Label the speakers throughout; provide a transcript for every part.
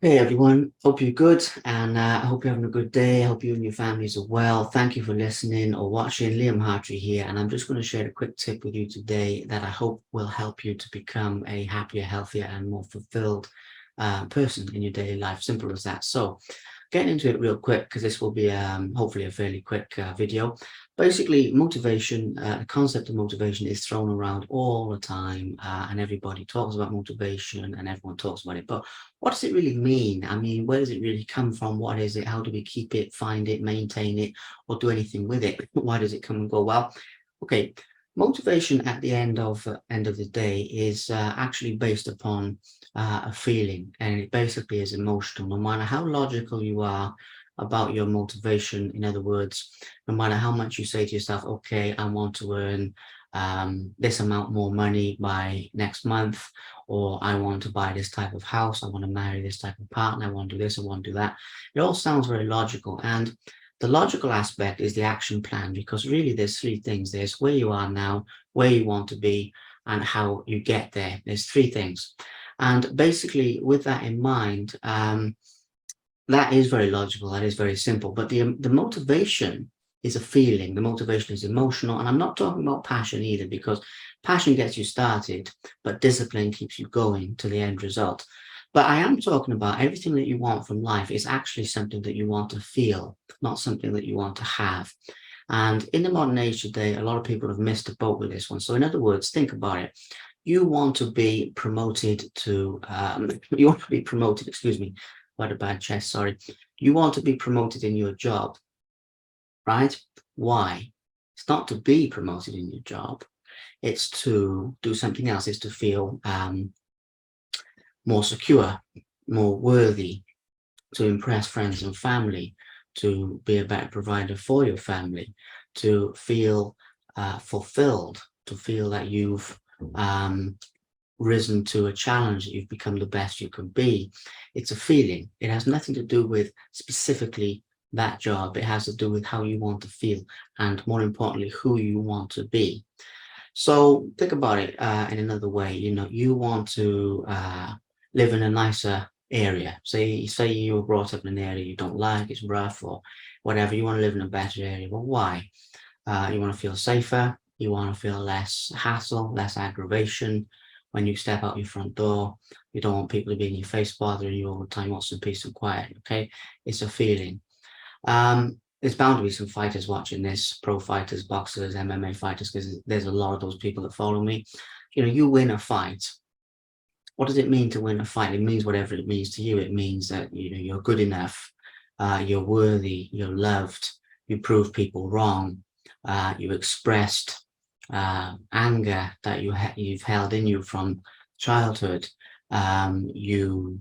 Speaker 1: Hey everyone, hope you're good and I hope you're having a good day. I hope you and your families are well. Thank you for listening or watching. Liam Hartree here, and I'm just going to share a quick tip with you today that I hope will help you to become a happier, healthier, and more fulfilled person in your daily life. Simple as that. So, getting into it real quick because this will be hopefully a fairly quick video. Basically, motivation, the concept of motivation is thrown around all the time, and everybody talks about motivation and everyone talks about it. But what does it really mean? I mean, where does it really come from? What is it? How do we keep it, find it, maintain it, or do anything with it? Why does it come and go? Well, okay, motivation at the end of the day is actually based upon a feeling, and it basically is emotional. No matter how logical you are about your motivation, in other words, no matter how much you say to yourself, okay, I want to earn this amount more money by next month, or I want to buy this type of house, I want to marry this type of partner, I want to do this, I want to do that. It all sounds very logical. And the logical aspect is the action plan, because really there's three things. There's where you are now, where you want to be, and how you get there. There's three things. And basically, with that in mind, that is very logical. That is very simple. But the motivation is a feeling. The motivation is emotional. And I'm not talking about passion either, because passion gets you started, but discipline keeps you going to the end result. But I am talking about everything that you want from life is actually something that you want to feel, not something that you want to have. And in the modern age today, a lot of people have missed the boat with this one. So in other words, think about it. You want to be promoted to, you want to be promoted, excuse me, quite a bad chest, sorry. You want to be promoted in your job, right? Why? It's not to be promoted in your job. It's to do something else. It's to feel more secure, more worthy, to impress friends and family, to be a better provider for your family, to feel fulfilled, to feel that you've risen to a challenge, that you've become the best you can be. It's a feeling. It has nothing to do with specifically that job. It has to do with how you want to feel and, more importantly, who you want to be. So think about it in another way. You know, you want to live in a nicer area. Say you were brought up in an area you don't like, it's rough or whatever. You want to live in a better area. Well, why? You want to feel safer. You want to feel less hassle, less aggravation when you step out your front door. You don't want people to be in your face bothering you all the time. You want some peace and quiet. Okay, it's a feeling. There's bound to be some fighters watching this, pro fighters, boxers, MMA fighters, because there's a lot of those people that follow me. You know, you win a fight. What does it mean to win a fight? It means whatever it means to you. It means that you know you're good enough, you're worthy, you're loved, you prove people wrong, you expressed anger that you've held in you from childhood. You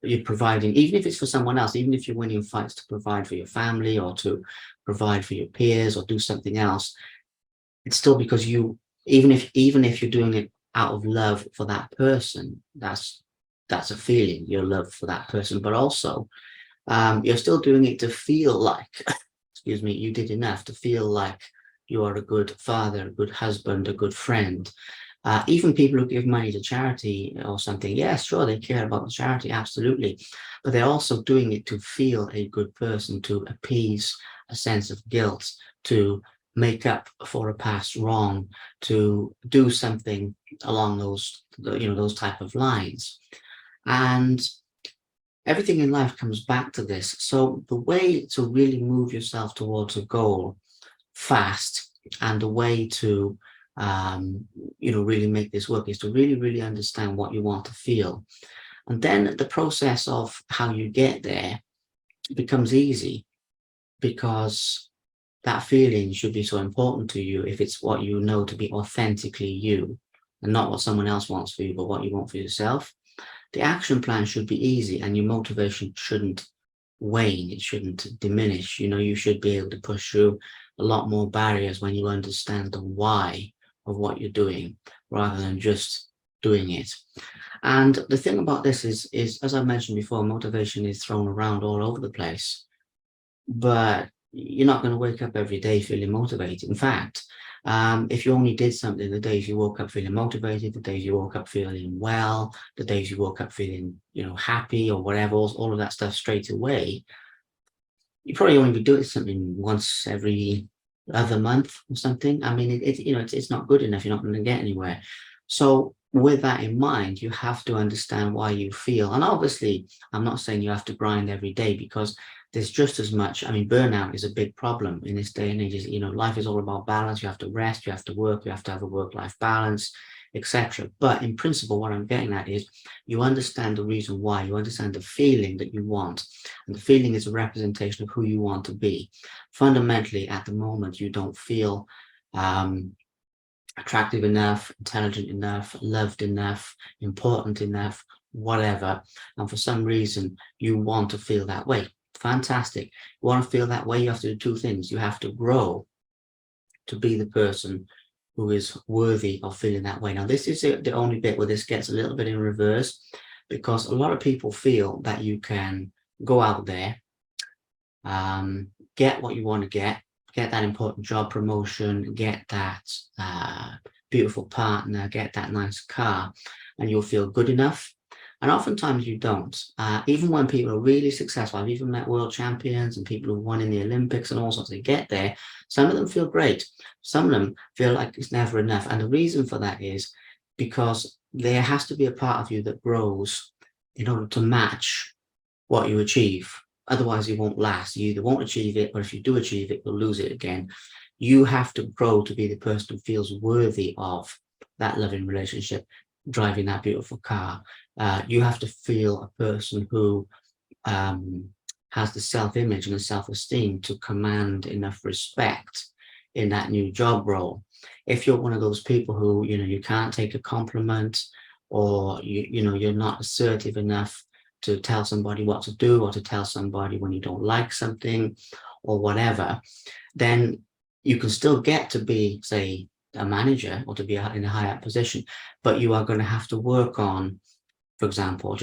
Speaker 1: you're providing, even if it's for someone else, even if you're winning fights to provide for your family or to provide for your peers or do something else, it's still because you, even if you're doing it out of love for that person, that's a feeling, your love for that person, but also you're still doing it to feel like, excuse me, you did enough to feel like you are a good father, a good husband, a good friend. Even people who give money to charity or something, yeah, sure, they care about the charity, absolutely. But they're also doing it to feel a good person, to appease a sense of guilt, to make up for a past wrong, to do something along those type of lines. And everything in life comes back to this. So the way to really move yourself towards a goal fast, and the way to really make this work, is to really, really understand what you want to feel. And then the process of how you get there becomes easy, because that feeling should be so important to you if it's what you know to be authentically you, and not what someone else wants for you, but what you want for yourself. The action plan should be easy, and your motivation shouldn't wane, it shouldn't diminish. You know, you should be able to push through a lot more barriers when you understand the why of what you're doing, rather than just doing it. And the thing about this is as I mentioned before, motivation is thrown around all over the place, but you're not going to wake up every day feeling motivated. In fact, If you only did something the days you woke up feeling motivated, the days you woke up feeling well, the days you woke up feeling, happy or whatever, all of that stuff straight away, you probably only be doing something once every other month or something. I mean, it's not good enough. You're not going to get anywhere. So with that in mind, you have to understand why you feel. And obviously, I'm not saying you have to grind every day, because there's just as much. I mean, burnout is a big problem in this day and age. Life is all about balance. You have to rest, you have to work, you have to have a work-life balance, etc. But in principle, what I'm getting at is you understand the reason why, you understand the feeling that you want. And the feeling is a representation of who you want to be. Fundamentally, at the moment, you don't feel attractive enough, intelligent enough, loved enough, important enough, whatever. And for some reason, you want to feel that way. Fantastic. You want to feel that way, you have to do two things. You have to grow to be the person who is worthy of feeling that way. Now, this is the only bit where this gets a little bit in reverse, because a lot of people feel that you can go out there, get what you want to get that important job promotion, get that beautiful partner, get that nice car, and you'll feel good enough. And oftentimes you don't. Even when people are really successful, I've even met world champions and people who won in the Olympics and all sorts, they get there. Some of them feel great. Some of them feel like it's never enough. And the reason for that is because there has to be a part of you that grows in order to match what you achieve. Otherwise, you won't last. You either won't achieve it, or if you do achieve it, you'll lose it again. You have to grow to be the person who feels worthy of that loving relationship, driving that beautiful car. You have to feel a person who has the self-image and the self-esteem to command enough respect in that new job role. If you're one of those people who, you can't take a compliment, or you're not assertive enough to tell somebody what to do, or to tell somebody when you don't like something or whatever, then you can still get to be, say, a manager, or to be in a higher position, but you are going to have to work on, for example,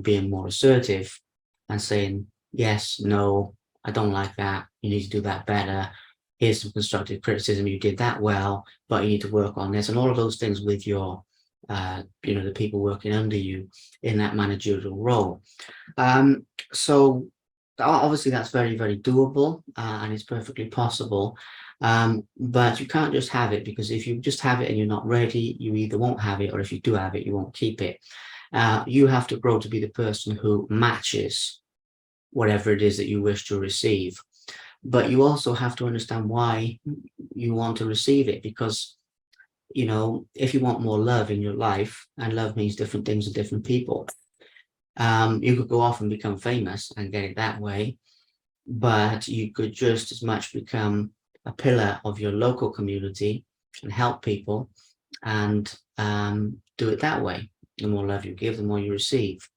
Speaker 1: being more assertive and saying, yes, no, I don't like that. You need to do that better. Here's some constructive criticism. You did that well, but you need to work on this, and all of those things with your the people working under you in that managerial role. So obviously that's very, very doable, and it's perfectly possible. But you can't just have it, because if you just have it and you're not ready, you either won't have it, or if you do have it, you won't keep it. You have to grow to be the person who matches whatever it is that you wish to receive. But you also have to understand why you want to receive it, because if you want more love in your life, and love means different things to different people, you could go off and become famous and get it that way, but you could just as much become a pillar of your local community and help people, and do it that way. The more love you give, the more you receive.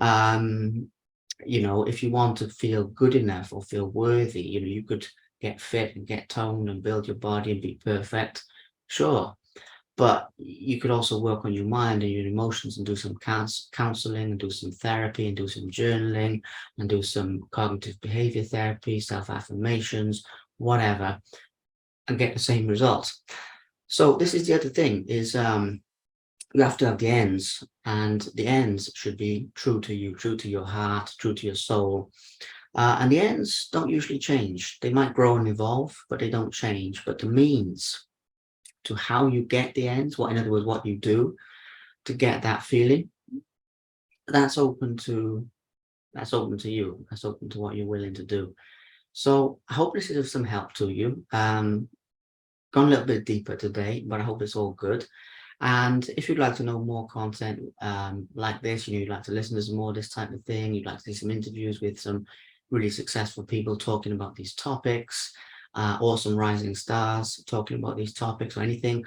Speaker 1: If you want to feel good enough or feel worthy, you could get fit and get toned and build your body and be perfect. Sure. But you could also work on your mind and your emotions, and do some counseling, and do some therapy, and do some journaling, and do some cognitive behavior therapy, self-affirmations, whatever, and get the same results. So this is the other thing, is you have to have the ends, and the ends should be true to you, true to your heart, true to your soul. And the ends don't usually change. They might grow and evolve, but they don't change. But the means to how you get the ends, in other words, what you do to get that feeling, that's open to you. That's open to what you're willing to do. So I hope this is of some help to you. Gone a little bit deeper today, but I hope it's all good. And if you'd like to know more content like this, you'd like to listen to some more of this type of thing, you'd like to see some interviews with some really successful people talking about these topics, or some rising stars talking about these topics, or anything,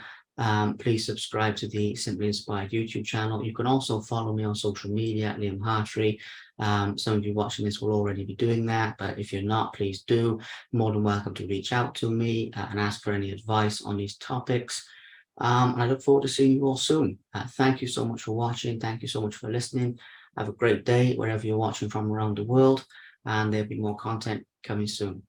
Speaker 1: please subscribe to the Simply Inspired YouTube channel. You can also follow me on social media at Liam Hartree. Some of you watching this will already be doing that, but if you're not, please do. More than welcome to reach out to me and ask for any advice on these topics. And I look forward to seeing you all soon. Thank you so much for watching. Thank you so much for listening. Have a great day wherever you're watching from around the world, and there'll be more content coming soon.